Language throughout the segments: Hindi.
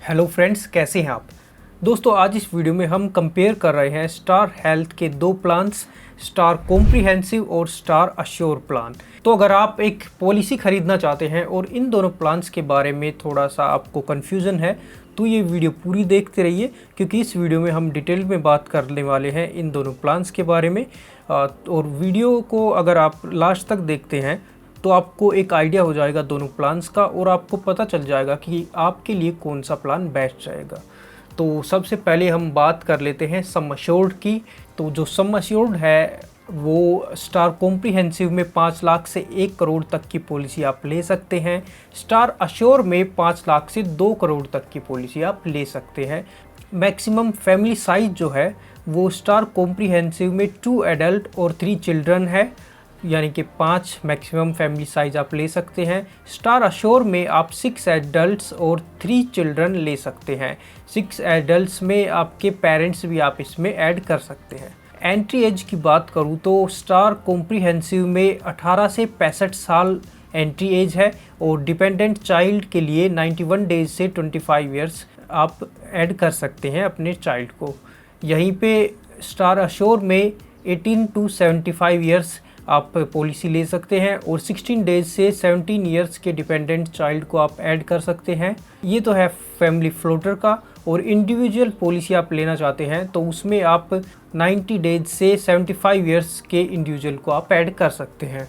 हेलो फ्रेंड्स, कैसे हैं आप। दोस्तों, आज इस वीडियो में हम कंपेयर कर रहे हैं स्टार हेल्थ के दो प्लान्स, स्टार कॉम्प्रिहेंसिव और स्टार अश्योर प्लान। तो अगर आप एक पॉलिसी खरीदना चाहते हैं और इन दोनों प्लान्स के बारे में थोड़ा सा आपको कन्फ्यूज़न है तो ये वीडियो पूरी देखते रहिए, क्योंकि इस वीडियो में हम डिटेल में बात करने वाले हैं इन दोनों प्लान्स के बारे में। और वीडियो को अगर आप लास्ट तक देखते हैं तो आपको एक आइडिया हो जाएगा दोनों प्लान्स का, और आपको पता चल जाएगा कि आपके लिए कौन सा प्लान बेस्ट रहेगा। तो सबसे पहले हम बात कर लेते हैं सम अश्योर्ड की। तो जो सम अश्योर्ड है वो स्टार कॉम्प्रिहेंसिव में 5 लाख से 1 करोड़ तक की पॉलिसी आप ले सकते हैं। स्टार अश्योर में 5 लाख से 2 करोड़ तक की पॉलिसी आप ले सकते हैं। मैक्सिमम फैमिली साइज जो है वो स्टार कॉम्प्रिहेंसिव में 2 एडल्ट और 3 चिल्ड्रन है, यानी कि 5 मैक्सिमम फैमिली साइज आप ले सकते हैं। स्टार अश्योर में आप 6 एडल्ट्स और 3 चिल्ड्रन ले सकते हैं। 6 एडल्ट्स में आपके पेरेंट्स भी आप इसमें ऐड कर सकते हैं। एंट्री एज की बात करूं तो स्टार कॉम्प्रिहेंसिव में 18 से 65 साल एंट्री एज है, और डिपेंडेंट चाइल्ड के लिए 91 डेज से 25 ईयर्स आप ऐड कर सकते हैं अपने चाइल्ड को। यहीं पे स्टार अश्योर में 18 टू 75 ईयर्स आप पॉलिसी ले सकते हैं, और 16 डेज से 17 ईयर्स के डिपेंडेंट चाइल्ड को आप ऐड कर सकते हैं। ये तो है फैमिली फ्लोटर का। और इंडिविजुअल पॉलिसी आप लेना चाहते हैं तो उसमें आप 90 डेज से 75 ईयर्स के इंडिविजुअल को आप ऐड कर सकते हैं।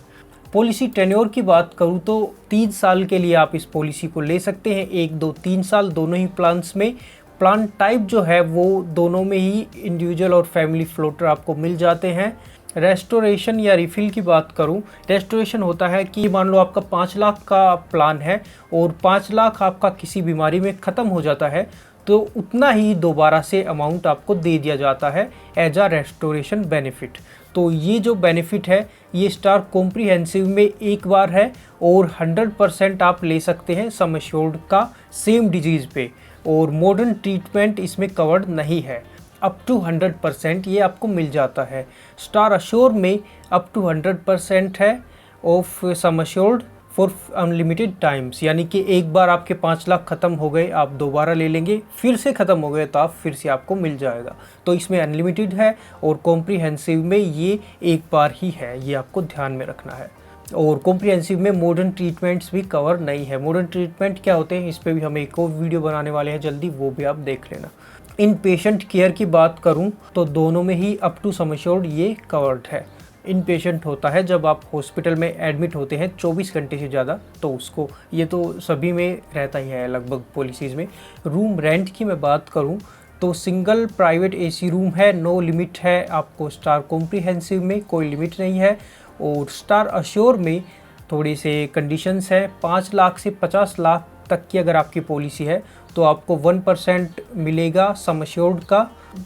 पॉलिसी टेन्योर की बात करूं तो 3 साल के लिए आप इस पॉलिसी को ले सकते हैं, 1, 2, 3 साल दोनों ही प्लान्स में। प्लान टाइप जो है वो दोनों में ही इंडिविजुअल और फैमिली फ्लोटर आपको मिल जाते हैं। रेस्टोरेशन या रिफ़िल की बात करूं, रेस्टोरेशन होता है कि मान लो आपका 5 लाख का प्लान है और 5 लाख आपका किसी बीमारी में ख़त्म हो जाता है तो उतना ही दोबारा से अमाउंट आपको दे दिया जाता है एज आ रेस्टोरेशन बेनिफिट। तो ये जो बेनिफिट है ये स्टार कॉम्प्रिहेंसिव में एक बार है, और 100% आप ले सकते हैं सम एश्योर्ड का सेम डिजीज़ पे, और मॉडर्न ट्रीटमेंट इसमें कवर्ड नहीं है। अप टू 100% ये आपको मिल जाता है। स्टार अश्योर में अप टू 100% है of sum assured for unlimited times, यानी कि एक बार आपके 5 लाख ख़त्म हो गए आप दोबारा ले लेंगे, फिर से ख़त्म हो गए तो आप फिर से आपको मिल जाएगा। तो इसमें अनलिमिटेड है, और कॉम्प्रिहेंसिव में ये एक बार ही है, ये आपको ध्यान में रखना है। और कॉम्प्रिहेंसिव में मॉडर्न ट्रीटमेंट्स भी कवर नहीं है। मॉडर्न ट्रीटमेंट क्या होते हैं इस पे भी हम एक और वीडियो बनाने वाले हैं जल्दी, वो भी आप देख लेना। इन पेशेंट केयर की बात करूं तो दोनों में ही अप टू सम एश्योर्ड ये कवर्ड है। इन पेशेंट होता है जब आप हॉस्पिटल में एडमिट होते हैं 24 घंटे से ज़्यादा, तो उसको, ये तो सभी में रहता ही है लगभग पॉलिसीज़ में। रूम रेंट की मैं बात करूं तो सिंगल प्राइवेट AC रूम है, नो लिमिट है आपको। स्टार कॉम्प्रिहेंसिव में कोई लिमिट नहीं है, और स्टार अश्योर में थोड़ी से कंडीशंस है। 5 लाख से 50 लाख तक की अगर आपकी पॉलिसी है तो आपको 1% मिलेगा सम अश्योर्ड का।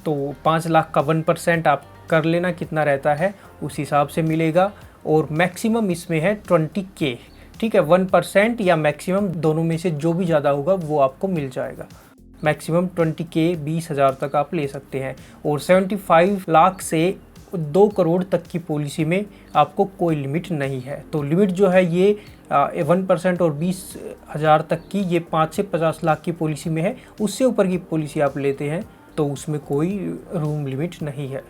तो 5 लाख का 1% आप कर लेना कितना रहता है उस हिसाब से मिलेगा, और मैक्सिमम इसमें है 20K। ठीक है, 1% या मैक्सिमम दोनों में से जो भी ज़्यादा होगा वो आपको मिल जाएगा। मैक्सिमम 20K 20,000 तक आप ले सकते हैं, और 75 लाख से 2 करोड़ तक की पॉलिसी में आपको कोई लिमिट नहीं है। तो लिमिट जो है ये 1% और 20,000 तक की, ये 5 से 50 लाख की पॉलिसी में है। उससे ऊपर की पॉलिसी आप लेते हैं तो उसमें कोई रूम लिमिट नहीं है।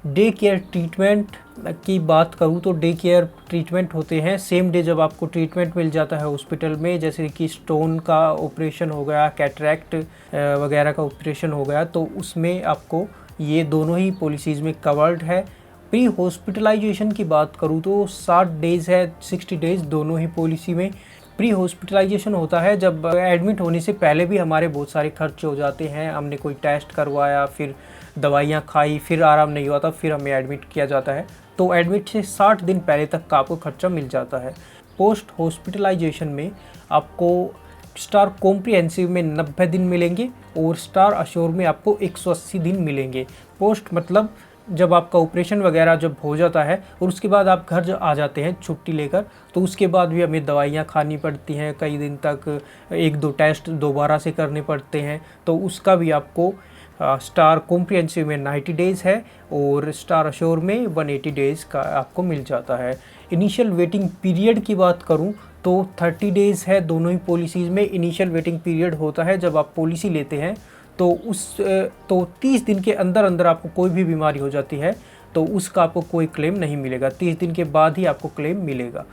डे केयर ट्रीटमेंट की बात करूँ तो डे केयर ट्रीटमेंट होते हैं सेम डे जब आपको ट्रीटमेंट मिल जाता है हॉस्पिटल में, जैसे कि स्टोन का ऑपरेशन हो गया, कैटरैक्ट वगैरह का ऑपरेशन हो गया, तो उसमें आपको ये दोनों ही पॉलिसीज़ में कवर्ड है। प्री हॉस्पिटलाइजेशन की बात करूँ तो 60 डेज़ है, 60 डेज़ दोनों ही पॉलिसी में। प्री हॉस्पिटलाइजेशन होता है जब एडमिट होने से पहले भी हमारे बहुत सारे खर्च हो जाते हैं, हमने कोई टेस्ट करवाया, फिर दवाइयाँ खाई, फिर आराम नहीं हुआ था, फिर हमें एडमिट किया जाता है, तो एडमिट से 60 दिन पहले तक का आपको खर्चा मिल जाता है। पोस्ट हॉस्पिटलाइजेशन में आपको स्टार कॉम्प्रिहेंसिव में 90 दिन मिलेंगे, और स्टार अश्योर में आपको 180 दिन मिलेंगे। पोस्ट मतलब जब आपका ऑपरेशन वगैरह जब हो जाता है और उसके बाद आप घर आ जाते हैं छुट्टी लेकर, तो उसके बाद भी हमें दवाइयाँ खानी पड़ती हैं कई दिन तक, 1-2 टेस्ट दोबारा से करने पड़ते हैं, तो उसका भी आपको स्टार कॉम्प्रिहेंसिव में 90 डेज़ है, और स्टार अश्योर में 180 डेज़ का आपको मिल जाता है। इनिशियल वेटिंग पीरियड की बात करूं तो 30 डेज़ है दोनों ही पॉलिसीज़ में। इनिशियल वेटिंग पीरियड होता है जब आप पॉलिसी लेते हैं, तो 30 दिन के अंदर अंदर आपको कोई भी बीमारी हो जाती है तो उसका आपको कोई क्लेम नहीं मिलेगा। 30 दिन के बाद ही आपको क्लेम मिलेगा।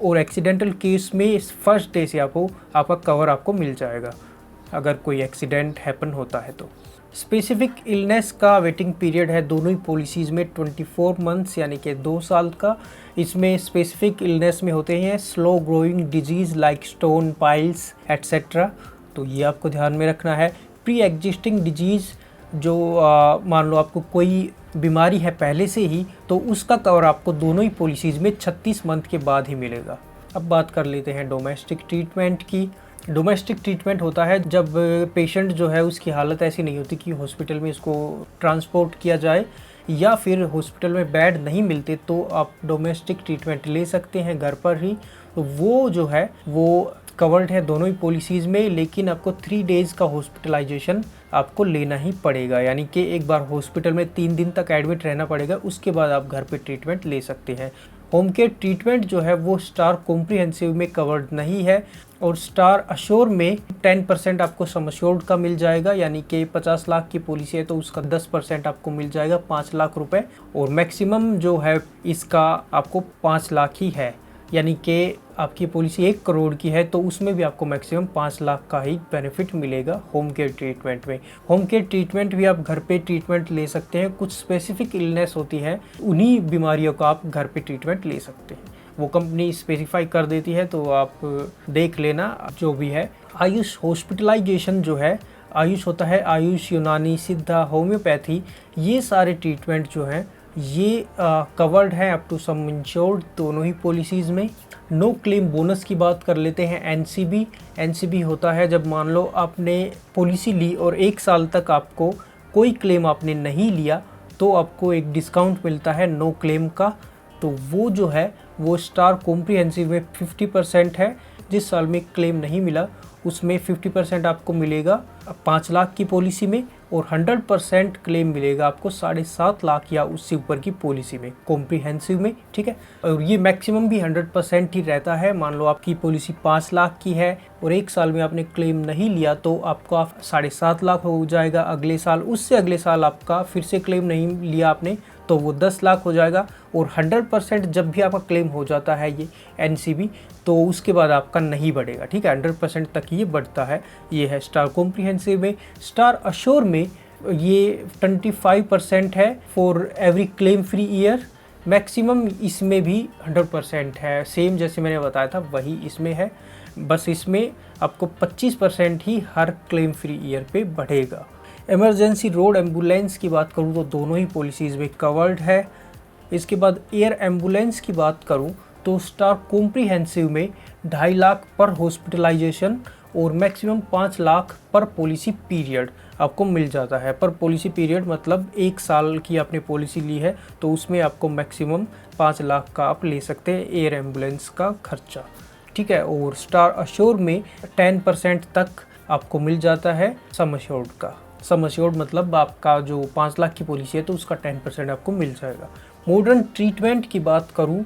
और एक्सीडेंटल केस में फर्स्ट डे से आपका कवर आपको मिल जाएगा अगर कोई एक्सीडेंट हैपन होता है तो। स्पेसिफिक इलनेस का वेटिंग पीरियड है दोनों ही पॉलिसीज़ में 24 मंथ्स यानी कि 2 साल का। इसमें स्पेसिफिक इलनेस में होते हैं slow growing disease like stone piles etcetera, तो ये आपको ध्यान में रखना है। प्री एग्जिस्टिंग डिजीज़ जो मान लो आपको कोई बीमारी है पहले से ही, तो उसका कवर आपको दोनों ही पॉलिसीज़ में 36 मंथ के बाद ही मिलेगा। अब बात कर लेते हैं डोमेस्टिक ट्रीटमेंट की। डोमेस्टिक ट्रीटमेंट होता है जब पेशेंट जो है उसकी हालत ऐसी नहीं होती कि हॉस्पिटल में इसको ट्रांसपोर्ट किया जाए, या फिर हॉस्पिटल में बेड नहीं मिलते तो आप डोमेस्टिक ट्रीटमेंट ले सकते हैं घर पर ही। तो वो जो है वो कवर्ड है दोनों ही पॉलिसीज़ में, लेकिन आपको 3 डेज़ का हॉस्पिटलाइजेशन आपको लेना ही पड़ेगा, यानी कि एक बार हॉस्पिटल में 3 दिन तक एडमिट रहना पड़ेगा, उसके बाद आप घर पे ट्रीटमेंट ले सकते हैं। होम केयर ट्रीटमेंट जो है वो स्टार कॉम्प्रिहेंसिव में कवर्ड नहीं है, और स्टार अश्योर में 10% आपको सम अश्योर्ड का मिल जाएगा, यानी कि 50 लाख की पॉलिसी है तो उसका 10% आपको मिल जाएगा 5 लाख रुपए, और मैक्सिमम जो है इसका आपको 5 लाख ही है, यानी कि आपकी पॉलिसी 1 करोड़ की है तो उसमें भी आपको मैक्सिमम 5 लाख का ही बेनिफिट मिलेगा होम केयर ट्रीटमेंट में। होम केयर ट्रीटमेंट भी आप घर पे ट्रीटमेंट ले सकते हैं, कुछ स्पेसिफिक इलनेस होती है उन्हीं बीमारियों का आप घर पे ट्रीटमेंट ले सकते हैं, वो कंपनी स्पेसिफाई कर देती है, तो आप देख लेना जो भी है। आयुष हॉस्पिटलाइजेशन जो है, आयुष होता है आयुष, यूनानी, सिद्धा, होम्योपैथी, ये सारे ट्रीटमेंट जो हैं ये कवर्ड है अप टू सम इंश्योर्ड दोनों ही पॉलिसीज़ में। नो क्लेम बोनस की बात कर लेते हैं। एनसीबी, एनसीबी होता है जब मान लो आपने पॉलिसी ली और 1 साल तक आपको कोई क्लेम आपने नहीं लिया तो आपको एक डिस्काउंट मिलता है नो क्लेम का, तो वो जो है वो स्टार कॉम्प्रिहेंसिव में 50% है। जिस साल में क्लेम नहीं मिला उसमें 50% आपको मिलेगा 5 लाख की पॉलिसी में, और 100% क्लेम मिलेगा आपको 7.5 लाख या उससे ऊपर की पॉलिसी में कॉम्प्रिहेंसिव में, ठीक है। और ये मैक्सिमम भी 100% ही रहता है। मान लो आपकी पॉलिसी 5 लाख की है और 1 साल में आपने क्लेम नहीं लिया तो आपका 7.5 लाख हो जाएगा अगले साल, उससे अगले साल आपका फिर से क्लेम नहीं लिया आपने तो वो 10 लाख हो जाएगा, और 100% जब भी आपका क्लेम हो जाता है ये एनसीबी तो उसके बाद आपका नहीं बढ़ेगा, ठीक है, 100% तक ये बढ़ता है। ये है स्टार कॉम्प्रिहेंसिव में। स्टार अश्योर में ये 25% है for every claim free year, maximum इसमें भी 100% है, सेम जैसे मैंने बताया था वही इसमें है, बस इसमें आपको 25% ही हर क्लेम फ्री ईयर पे बढ़ेगा। इमरजेंसी रोड एम्बुलेंस की बात करूँ तो दोनों ही पॉलिसीज़ में कवर्ड है। इसके बाद एयर एम्बुलेंस की बात करूँ तो स्टार कॉम्प्रिहेंसिव में 2.5 लाख पर हॉस्पिटलाइजेशन और मैक्सिमम 5 लाख पर पॉलिसी पीरियड आपको मिल जाता है। पर पॉलिसी पीरियड मतलब 1 साल की आपने पॉलिसी ली है तो उसमें आपको मैक्सिमम 5 लाख का आप ले सकते हैं एयर एम्बुलेंस का खर्चा, ठीक है। और स्टार अश्योर में 10% तक आपको मिल जाता है सम अश्योर्ड का। सम अश्योर्ड मतलब आपका जो 5 लाख की पॉलिसी है तो उसका 10% आपको मिल जाएगा। मॉडर्न ट्रीटमेंट की बात करूं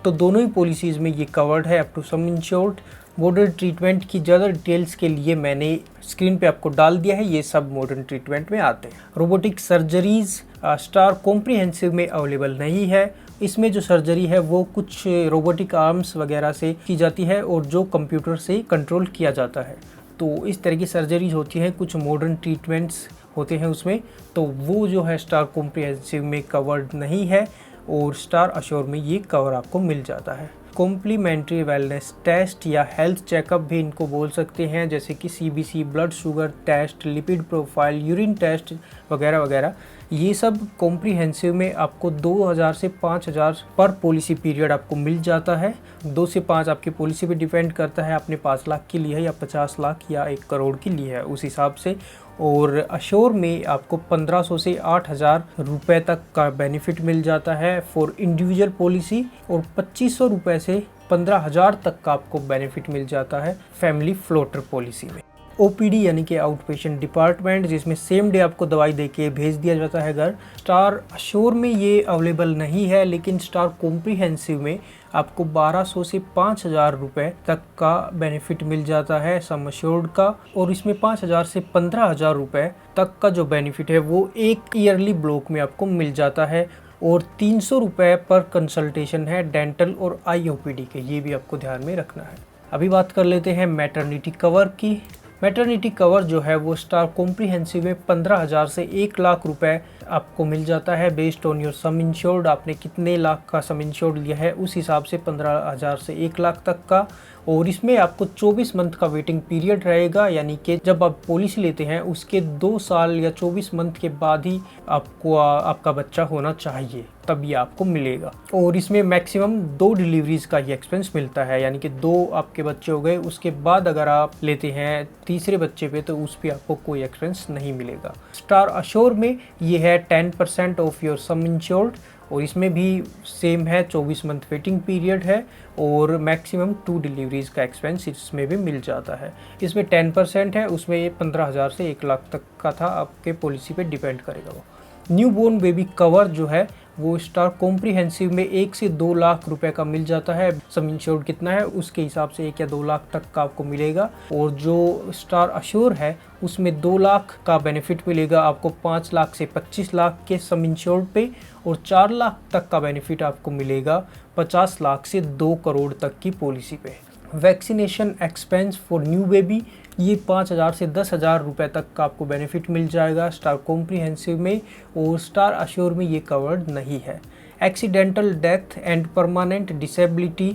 तो दोनों ही पॉलिसीज़ में ये कवर्ड है up to sum insured. Modern treatment की ज़्यादा डिटेल्स के लिए मैंने स्क्रीन पे आपको डाल दिया है, ये सब मॉडर्न ट्रीटमेंट में आते हैं। रोबोटिक सर्जरीज़ स्टार कॉम्प्रिहेंसिव में अवेलेबल नहीं है। इसमें जो सर्जरी है वो कुछ रोबोटिक आर्म्स वगैरह से की जाती है और जो कंप्यूटर से कंट्रोल किया जाता है, तो इस तरह की सर्जरीज होती हैं, कुछ मॉडर्न ट्रीटमेंट्स होते हैं उसमें, तो वो जो है स्टार कॉम्प्रिहेंसिव में कवर्ड नहीं है और स्टार अश्योर में ये कवर आपको मिल जाता है। कॉम्प्लीमेंट्री वेलनेस टेस्ट या हेल्थ चेकअप भी इनको बोल सकते हैं, जैसे कि CBC, blood sugar test, lipid profile, urine test वगैरह वगैरह, ये सब कॉम्प्रिहेंसिव में आपको 2000 से 5000 पर पॉलिसी पीरियड आपको मिल जाता है। 2 से 5 आपकी पॉलिसी पे डिपेंड करता है, आपने 5 लाख की ली है या 50 लाख या 1 करोड़ की ली है उस हिसाब से। और अश्योर में आपको 1500 से 8000 रुपये तक का बेनिफिट मिल जाता है फॉर इंडिविजुअल पॉलिसी, और 2500 रुपये से 15000 तक का आपको बेनिफिट मिल जाता है फैमिली फ्लोटर पॉलिसी में। ओपीडी यानी कि आउट पेशेंट डिपार्टमेंट, जिसमें सेम डे आपको दवाई देके भेज दिया जाता है घर, स्टार अश्योर में ये अवेलेबल नहीं है, लेकिन स्टार कॉम्प्रिहेंसिव में आपको 1200 से 5000 रुपये तक का बेनिफिट मिल जाता है सम अश्योर्ड का। और इसमें 5000 से 15000 रुपये तक का जो बेनिफिट है वो एक ईयरली ब्लॉक में आपको मिल जाता है। और 300 रुपये पर कंसल्टेशन है डेंटल और IOPD के, ये भी आपको ध्यान में रखना है। अभी बात कर लेते हैं मैटरनिटी कवर की। मैटरनिटी कवर जो है वो स्टार कॉम्प्रिहेंसिव में 15,000 से 1 लाख रुपए आपको मिल जाता है based on your some insured. आपने कितने लाख का सम इंश्योर्ड लिया है उस हिसाब से 15,000 से 1 लाख तक का। और इसमें आपको 24 मंथ का वेटिंग पीरियड रहेगा, यानी कि जब आप पॉलिसी लेते हैं उसके 2 साल या 24 मंथ के बाद ही आपको आपका बच्चा होना चाहिए, तभी आपको मिलेगा। और इसमें मैक्सिमम 2 डिलीवरीज का ही एक्सपेंस मिलता है, यानी कि 2 आपके बच्चे हो गए, उसके बाद अगर आप लेते हैं तीसरे बच्चे पे तो उस पर आपको कोई एक्सपेंस नहीं मिलेगा। स्टार अश्योर में ये है 10% ऑफ योर सम इंश्योर्ड, और इसमें भी सेम है, 24 मंथ वेटिंग पीरियड है और मैक्सिमम 2 डिलीवरीज का एक्सपेंस इसमें भी मिल जाता है। इसमें 10% है, उसमें 15,000 से 1 लाख तक का था, आपके पॉलिसी पे डिपेंड करेगा वो। न्यू बोर्न बेबी कवर जो है वो स्टार कॉम्प्रिहेंसिव में 1 से 2 लाख रुपए का मिल जाता है। सम इंश्योर्ड कितना है उसके हिसाब से 1 या 2 लाख तक का आपको मिलेगा। और जो स्टार अश्योर है उसमें 2 लाख का बेनिफिट मिलेगा आपको 5 लाख से 25 लाख के सम इंश्योर्ड पे, और 4 लाख तक का बेनिफिट आपको मिलेगा 50 लाख से 2 करोड़ तक की पॉलिसी पे। Vaccination expense for new baby ये 5,000 से 10,000 रुपये तक का आपको बेनिफिट मिल जाएगा स्टार कॉम्प्रिहेंसिव में, और स्टार अश्योर में ये कवर्ड नहीं है। Accidental death and permanent disability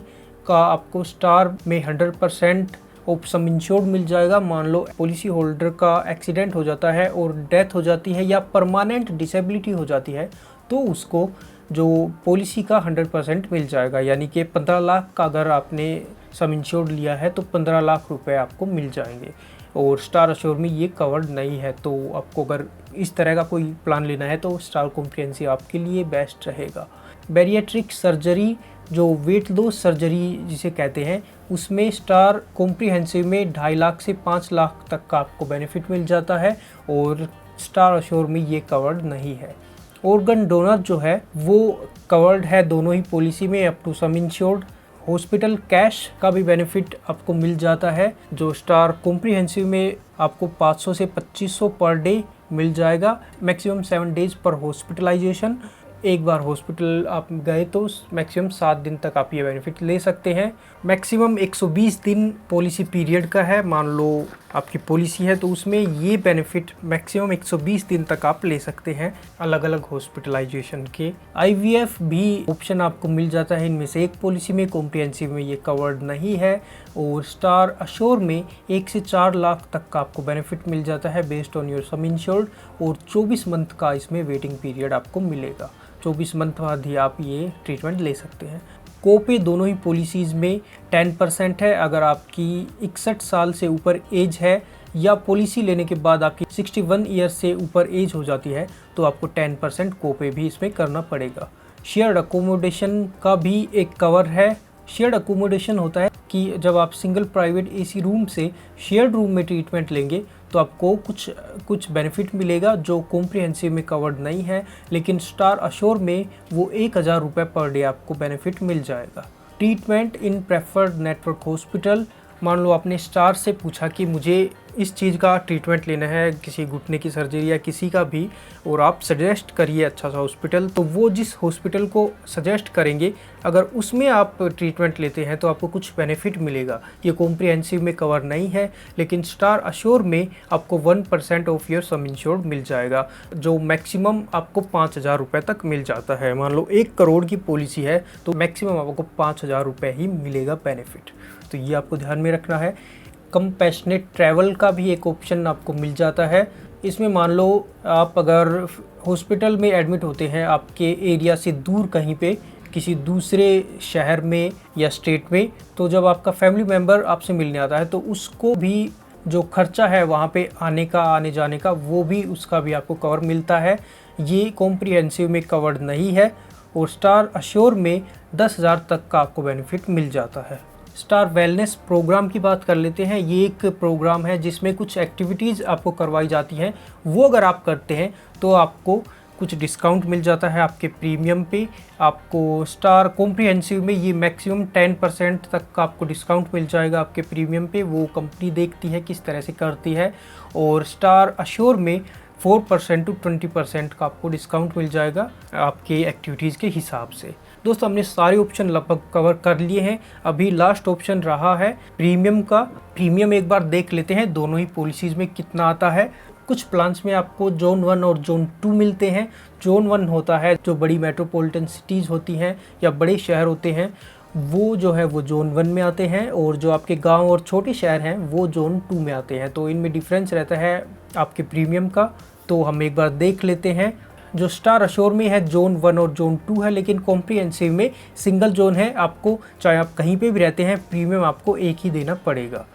का आपको स्टार में 100% ऑफ सम इंश्योर्ड मिल जाएगा। मान लो पॉलिसी होल्डर का एक्सीडेंट हो जाता है और डेथ हो जाती है या परमानेंट डिसेबिलिटी हो जाती है तो उसको जो पॉलिसी का 100% मिल जाएगा, यानी कि 15 लाख का अगर आपने सम इंश्योर्ड लिया है तो 15 लाख रुपए आपको मिल जाएंगे। और स्टार अश्योर में ये कवर्ड नहीं है, तो आपको अगर इस तरह का कोई प्लान लेना है तो स्टार कॉम्प्रिहेंसिव आपके लिए बेस्ट रहेगा। बैरिएट्रिक सर्जरी जो वेट लॉस सर्जरी जिसे कहते हैं उसमें स्टार कॉम्प्रिहेंसिव में 2.5 लाख से 5 लाख तक का आपको बेनिफिट मिल जाता है, और स्टार अश्योर में ये कवर्ड नहीं है। ऑर्गन डोनर जो है वो कवर्ड है दोनों ही पॉलिसी में up to sum insured. Hospital cash का भी बेनिफिट आपको मिल जाता है, जो स्टार कॉम्प्रिहेंसिव में आपको 500 से 2500 पर डे मिल जाएगा। मैक्सिमम 7 डेज पर हॉस्पिटलाइजेशन। एक बार हॉस्पिटल आप गए तो मैक्सिमम 7 दिन तक आप ये बेनिफिट ले सकते हैं। मैक्सिमम 120 दिन पॉलिसी पीरियड का है। मान लो आपकी पॉलिसी है तो उसमें ये बेनिफिट मैक्सिमम 120 दिन तक आप ले सकते हैं अलग अलग हॉस्पिटलाइजेशन के। IVF भी ऑप्शन आपको मिल जाता है इनमें से एक पॉलिसी में, कॉम्प्रिहेंसिव में ये कवर्ड नहीं है। और स्टार अश्योर में 1 से 4 लाख तक का आपको बेनिफिट मिल जाता है based on your some insured, और 24 मंथ का इसमें वेटिंग पीरियड आपको मिलेगा। 24 मंथ बाद ही आप ये ट्रीटमेंट ले सकते हैं। कोपे दोनों ही पॉलिसीज़ में 10% है। अगर आपकी 61 साल से ऊपर एज है या पॉलिसी लेने के बाद आपकी 61 ईयर से ऊपर एज हो जाती है तो आपको 10% कोपे भी इसमें करना पड़ेगा। शेयर्ड अकोमोडेशन का भी एक कवर है। शेयर्ड अकोमोडेशन होता है कि जब आप सिंगल प्राइवेट AC रूम से शेयर्ड रूम में ट्रीटमेंट लेंगे तो आपको कुछ बेनिफिट मिलेगा जो कॉम्प्रिहेंसिव में कवर्ड नहीं है, लेकिन स्टार अश्योर में वो 1,000 रुपये पर डे आपको बेनिफिट मिल जाएगा। ट्रीटमेंट इन प्रेफर्ड नेटवर्क हॉस्पिटल, मान लो आपने स्टार से पूछा कि मुझे इस चीज़ का ट्रीटमेंट लेना है, किसी घुटने की सर्जरी या किसी का भी, और आप सजेस्ट करिए अच्छा सा हॉस्पिटल, तो वो जिस हॉस्पिटल को सजेस्ट करेंगे अगर उसमें आप ट्रीटमेंट लेते हैं तो आपको कुछ बेनिफिट मिलेगा। ये कॉम्प्रिहेंसिव में कवर नहीं है, लेकिन स्टार अश्योर में आपको 1% ऑफ योर सम इंश्योर्ड मिल जाएगा, जो मैक्सिमम आपको 5,000 रुपये तक मिल जाता है। मान लो 1 करोड़ की पॉलिसी है तो मैक्सिमम आपको 5,000 रुपये ही मिलेगा बेनिफिट, तो ये आपको ध्यान में रखना है। कंपैशनेट ट्रैवल का भी एक ऑप्शन आपको मिल जाता है। इसमें मान लो आप अगर हॉस्पिटल में एडमिट होते हैं आपके एरिया से दूर कहीं पे किसी दूसरे शहर में या स्टेट में, तो जब आपका फैमिली मेम्बर आपसे मिलने आता है तो उसको भी जो खर्चा है वहाँ पे आने का आने जाने का वो भी उसका भी आपको कवर मिलता है। ये कॉम्प्रिहेंसिव में कवर्ड नहीं है। और स्टार अश्योर में 10,000 तक का आपको बेनिफिट मिल जाता है। स्टार वेलनेस प्रोग्राम की बात कर लेते हैं। ये एक प्रोग्राम है जिसमें कुछ एक्टिविटीज़ आपको करवाई जाती हैं, वो अगर आप करते हैं तो आपको कुछ डिस्काउंट मिल जाता है आपके प्रीमियम पे। आपको स्टार कॉम्प्रिहेंसिव में ये मैक्सिमम 10% तक का आपको डिस्काउंट मिल जाएगा आपके प्रीमियम पे। वो कंपनी देखती है किस तरह से करती है। और स्टार अश्योर में 4% to 20% का आपको डिस्काउंट मिल जाएगा आपके एक्टिविटीज़ के हिसाब से। दोस्तों हमने सारे ऑप्शन लगभग कवर कर लिए हैं। अभी लास्ट ऑप्शन रहा है प्रीमियम का। प्रीमियम एक बार देख लेते हैं दोनों ही पॉलिसीज़ में कितना आता है। कुछ प्लान्स में आपको जोन 1 और जोन 2 मिलते हैं। जोन 1 होता है जो बड़ी मेट्रोपॉलिटन सिटीज़ होती हैं या बड़े शहर होते हैं, वो जो है वो जोन 1 में आते हैं। और जो आपके गांव और छोटे शहर हैं वो जोन 2 में आते हैं। तो इनमें डिफरेंस रहता है आपके प्रीमियम का। तो हम एक बार देख लेते हैं। जो स्टार अश्योर में है जोन 1 और जोन 2 है, लेकिन कॉम्प्रिहेंसिव में सिंगल जोन है। आपको चाहे आप कहीं पे भी रहते हैं प्रीमियम आपको एक ही देना पड़ेगा।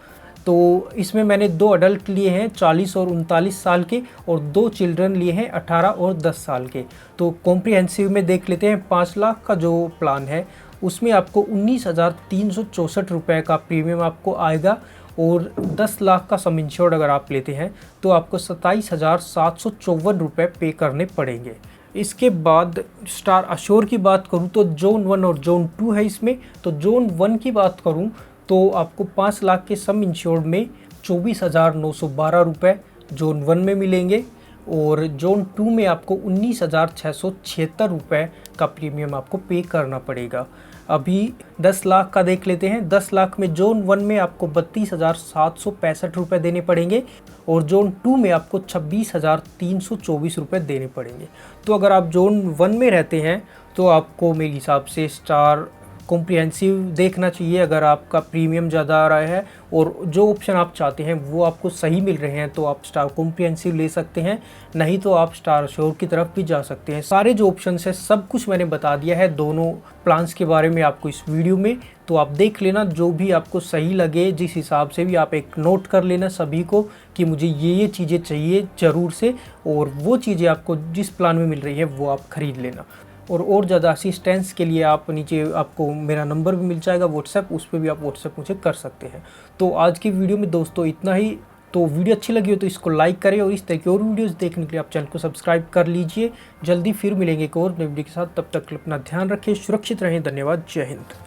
तो इसमें मैंने 2 अडल्ट लिए हैं 40 और 39 साल के, और 2 चिल्ड्रन लिए हैं 18 और 10 साल के। तो कॉम्प्रिहेंसिव में देख लेते हैं 5 लाख का जो प्लान है उसमें आपको 19,364 रुपये का प्रीमियम आपको आएगा। और 10 लाख का सम इंश्योर्ड अगर आप लेते हैं तो आपको 27,754 रुपये पे करने पड़ेंगे। इसके बाद स्टार अश्योर की बात करूं तो जोन 1 और जोन 2 है इसमें। तो जोन 1 की बात करूं तो आपको 5 लाख के सम इंश्योर्ड में 24,912 रुपये जोन 1 में मिलेंगे। और जोन 2 में आपको 19,676 रुपये का प्रीमियम आपको पे करना पड़ेगा। अभी 10 लाख का देख लेते हैं। 10 लाख में जोन 1 में आपको 32,765 रुपये देने पड़ेंगे, और जोन 2 में आपको 26,324 रुपये देने पड़ेंगे। तो अगर आप जोन 1 में रहते हैं तो आपको मेरे हिसाब से स्टार कॉम्प्रिहेंसिव देखना चाहिए अगर आपका प्रीमियम ज़्यादा आ रहा है और जो ऑप्शन आप चाहते हैं वो आपको सही मिल रहे हैं तो आप स्टार कॉम्प्रिहेंसिव ले सकते हैं, नहीं तो आप स्टार अश्योर की तरफ भी जा सकते हैं। सारे जो ऑप्शंस है सब कुछ मैंने बता दिया है दोनों प्लान्स के बारे में आपको इस वीडियो में। तो आप देख लेना जो भी आपको सही लगे, जिस हिसाब से भी आप एक नोट कर लेना सभी को कि मुझे ये चीज़ें चाहिए ज़रूर से, और वो चीज़ें आपको जिस प्लान में मिल रही है वो आप ख़रीद लेना। और ज़्यादा असिस्टेंस के लिए आप नीचे आपको मेरा नंबर भी मिल जाएगा व्हाट्सएप, उस पर भी आप व्हाट्सएप मुझे कर सकते हैं। तो आज की वीडियो में दोस्तों इतना ही। तो वीडियो अच्छी लगी हो तो इसको लाइक करें, और इस तरह की और वीडियोस देखने के लिए आप चैनल को सब्सक्राइब कर लीजिए। जल्दी फिर मिलेंगे एक और नई वीडियो के साथ, तब तक अपना ध्यान रखें, सुरक्षित रहें। धन्यवाद, जय हिंद।